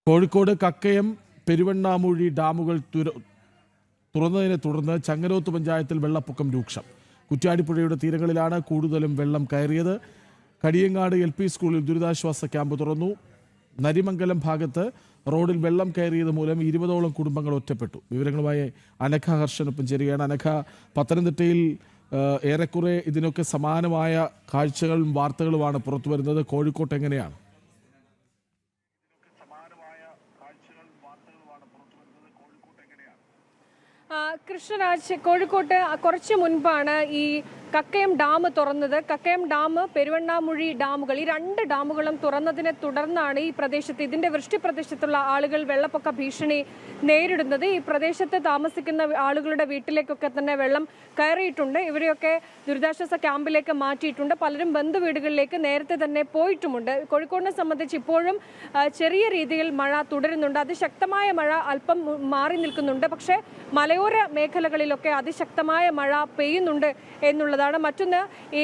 കോഴിക്കോട് കക്കയം പെരുവണ്ണാമൂഴി ഡാമുകൾ തുറന്നതിനെ തുടർന്ന് ചങ്ങരോത്ത് പഞ്ചായത്തിൽ വെള്ളപ്പൊക്കം രൂക്ഷം. കുറ്റ്യാടിപ്പുഴയുടെ തീരങ്ങളിലാണ് കൂടുതലും വെള്ളം കയറിയത്. കടിയങ്ങാട് LP സ്കൂളിൽ ദുരിതാശ്വാസ ക്യാമ്പ് തുറന്നു. നരിമംഗലം ഭാഗത്ത് റോഡിൽ വെള്ളം കയറിയത് മൂലം 20ഓളം കുടുംബങ്ങൾ ഒറ്റപ്പെട്ടു. വിവരങ്ങളുമായി അനഘ ഹർഷനൊപ്പം ചേരുകയാണ്. അനഘ, പത്തനംതിട്ടയിൽ ഏറെക്കുറെ ഇതിനൊക്കെ സമാനമായ കാഴ്ചകളും വാർത്തകളുമാണ് പുറത്തു വരുന്നത്. കോഴിക്കോട്ട് എങ്ങനെയാണ്? കൃഷ്ണരാജ്, കോഴിക്കോട്ട് കുറച്ച് മുൻപാണ് ഈ കക്കയം ഡാം തുറന്നത്. കക്കയം ഡാം, പെരുവണ്ണാമൂഴി ഡാമുകൾ, ഈ രണ്ട് ഡാമുകളും തുറന്നതിനെ തുടർന്നാണ് ഈ പ്രദേശത്ത്, ഇതിന്റെ വൃഷ്ടി പ്രദേശത്തുള്ള ആളുകൾ വെള്ളപ്പൊക്ക ഭീഷണി നേരിടുന്നത്. ഈ പ്രദേശത്ത് താമസിക്കുന്ന ആളുകളുടെ വീട്ടിലേക്കൊക്കെ തന്നെ വെള്ളം കയറിയിട്ടുണ്ട്. ഇവരെയൊക്കെ ദുരിതാശ്വാസ ക്യാമ്പിലേക്ക് മാറ്റിയിട്ടുണ്ട്. പലരും ബന്ധുവീടുകളിലേക്ക് നേരത്തെ തന്നെ പോയിട്ടുമുണ്ട്. കോഴിക്കോടിനെ സംബന്ധിച്ച് ഇപ്പോഴും ചെറിയ രീതിയിൽ മഴ തുടരുന്നുണ്ട്. അതിശക്തമായ മഴ അല്പം മാറി നിൽക്കുന്നുണ്ട്. പക്ഷേ മലയോര മേഖലകളിലൊക്കെ അതിശക്തമായ മഴ പെയ്യുന്നുണ്ട് എന്നുള്ളതാണ്. മറ്റൊന്ന്, ഈ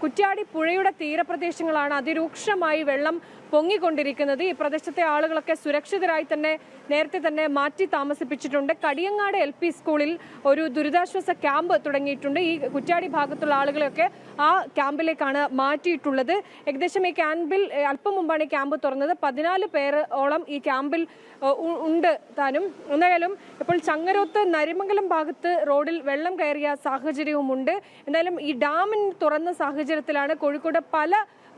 കുറ്റ്യാടി പുഴയുടെ തീരപ്രദേശങ്ങളാണ് അതിരൂക്ഷമായി വെള്ളം പൊങ്ങിക്കൊണ്ടിരിക്കുന്നത്. ഈ പ്രദേശത്തെ ആളുകളൊക്കെ സുരക്ഷിതരായി തന്നെ നേരത്തെ തന്നെ മാറ്റി താമസിപ്പിച്ചിട്ടുണ്ട്. കടിയങ്ങാട് LP സ്കൂളിൽ ഒരു ദുരിതാശ്വാസ ക്യാമ്പ് തുടങ്ങിയിട്ടുണ്ട്. ഈ കുറ്റ്യാടി ഭാഗത്തുള്ള ആളുകളെയൊക്കെ ആ ക്യാമ്പിലേക്കാണ് മാറ്റിയിട്ടുള്ളത്. ഏകദേശം ഈ ക്യാമ്പിൽ അല്പം മുമ്പാണ് ഈ ക്യാമ്പ് തുറന്നത്. 14 പേരോളം ഈ ക്യാമ്പിൽ ഉണ്ട് താനും. എന്തായാലും ഇപ്പോൾ ചങ്ങരോത്ത് നരിമംഗലം ഭാഗത്ത് റോഡിൽ വെള്ളം കയറിയ സാഹചര്യവുമുണ്ട്. എന്തായാലും ഈ ഡാമിന് തുറന്ന സാഹചര്യത്തിലാണ് കോഴിക്കോട് പല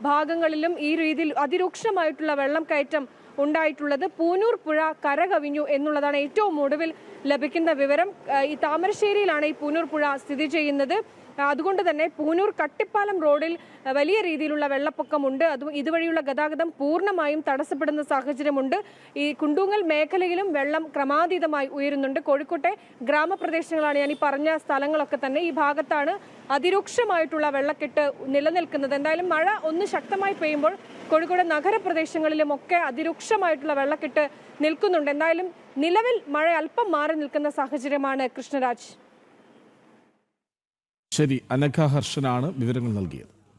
ഭാഗങ്ങളിലും ഈ രീതിയിൽ അതിരൂക്ഷമായിട്ടുള്ള വെള്ളം കയറ്റം ഉണ്ടായിട്ടുള്ളത്. പൂനൂർ പുഴ കരകവിഞ്ഞു എന്നുള്ളതാണ് ഏറ്റവും ഒടുവിൽ ലഭിക്കുന്ന വിവരം. ഈ താമരശ്ശേരിയിലാണ് ഈ പൂനൂർ പുഴ സ്ഥിതി ചെയ്യുന്നത്. അതുകൊണ്ട് തന്നെ പൂനൂർ കട്ടിപ്പാലം റോഡിൽ വലിയ രീതിയിലുള്ള വെള്ളപ്പൊക്കമുണ്ട്. ഇതുവഴിയുള്ള ഗതാഗതം പൂർണ്ണമായും തടസ്സപ്പെടുന്ന സാഹചര്യമുണ്ട്. ഈ കുണ്ടൂങ്ങൽ മേഖലയിലും വെള്ളം ക്രമാതീതമായി ഉയരുന്നുണ്ട്. കോഴിക്കോട്ടെ ഗ്രാമപ്രദേശങ്ങളാണ് ഞാൻ ഈ പറഞ്ഞ സ്ഥലങ്ങളൊക്കെ തന്നെ. ഈ ഭാഗത്താണ് അതിരൂക്ഷമായിട്ടുള്ള വെള്ളക്കെട്ട് നിലനിൽക്കുന്നത്. എന്തായാലും മഴ ഒന്ന് ശക്തമായി പെയ്യുമ്പോൾ കോഴിക്കോട് നഗരപ്രദേശങ്ങളിലുമൊക്കെ അതിരൂക്ഷമായിട്ടുള്ള വെള്ളക്കെട്ട് നിൽക്കുന്നുണ്ട്. എന്തായാലും നിലവിൽ മഴ അല്പം മാറി നിൽക്കുന്ന സാഹചര്യമാണ്. കൃഷ്ണരാജ്. ശരി, അനഘ ഹർഷനാണ് വിവരങ്ങൾ നൽകിയത്.